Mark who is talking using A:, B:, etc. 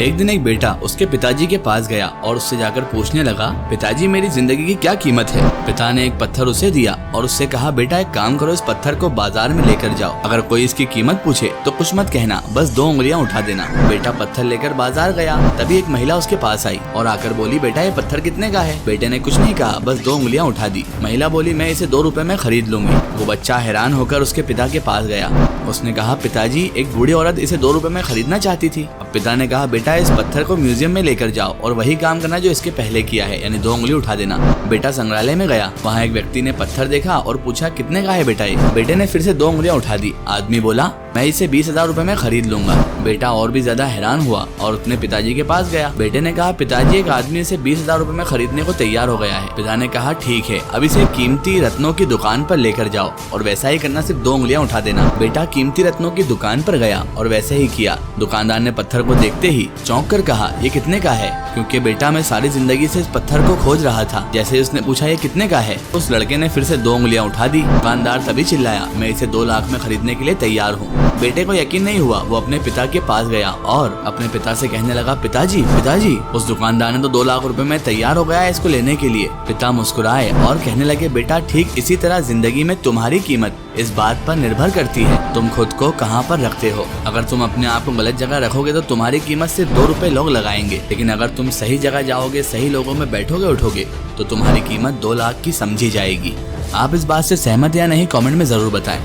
A: एक दिन एक बेटा उसके पिताजी के पास गया और उससे जाकर पूछने लगा, पिताजी मेरी जिंदगी की क्या कीमत है। पिता ने एक पत्थर उसे दिया और उससे कहा, बेटा एक काम करो, इस पत्थर को बाजार में लेकर जाओ, अगर कोई इसकी कीमत पूछे तो कुछ मत कहना, बस 2 उंगलियां उठा देना। बेटा पत्थर लेकर बाजार गया, तभी एक महिला उसके पास आई और आकर बोली, बेटा ये पत्थर कितने का है। बेटे ने कुछ नहीं कहा, बस 2 उंगलियां उठा दी। महिला बोली, मैं इसे 2 रुपए में खरीद लूंगी। वो बच्चा हैरान होकर उसके पिता के पास गया। उसने कहा, पिताजी एक बूढ़ी औरत इसे 2 रुपए में खरीदना चाहती थी। अब पिता ने कहा, बेटा इस पत्थर को म्यूजियम में लेकर जाओ और वही काम करना जो इसके पहले किया है, यानी 2 उंगली उठा देना। बेटा संग्रहालय में गया, वहाँ एक व्यक्ति ने पत्थर देखा और पूछा, कितने का है बेटा ये। बेटे ने फिर से 2 उंगलियां उठा दी। आदमी बोला, मैं इसे 20,000 रुपए में खरीद लूंगा। बेटा और भी ज्यादा हैरान हुआ और अपने पिताजी के पास गया। बेटे ने कहा, पिताजी एक आदमी इसे 20,000 रुपए में खरीदने को तैयार हो गया है। पिता ने कहा, ठीक है, अब इसे कीमती रत्नों की दुकान पर लेकर जाओ और वैसा ही करना, सिर्फ 2 उंगलियां उठा देना। बेटा कीमती रत्नों की दुकान पर गया और वैसे ही किया। दुकानदार ने पत्थर को देखते ही चौंक कर कहा, ये कितने का है, क्योंकि बेटा मैं सारी जिंदगी से इस पत्थर को खोज रहा था। जैसे उसने पूछा, ये कितने का है, उस लड़के ने फिर से 2 उंगलियां उठा दी। दुकानदार तभी चिल्लाया, मैं इसे 2 लाख में खरीदने के लिए तैयार हूँ। बेटे को यकीन नहीं हुआ, वो अपने पिता के पास गया और अपने पिता से कहने लगा, पिताजी पिताजी उस दुकानदार ने तो 2 लाख रुपए में तैयार हो गया है इसको लेने के लिए। पिता मुस्कुराए और कहने लगे, बेटा ठीक इसी तरह जिंदगी में तुम्हारी कीमत इस बात पर निर्भर करती है, तुम खुद को कहाँ पर रखते हो। अगर तुम अपने आप को गलत जगह रखोगे तो तुम्हारी कीमत सिर्फ 2 रुपए लोग लगाएंगे, लेकिन अगर तुम सही जगह जाओगे, सही लोगों में बैठोगे उठोगे, तो तुम्हारी कीमत 2 लाख की समझी जाएगी। आप इस बात से सहमत या नहीं, कमेंट में जरूर बताएं।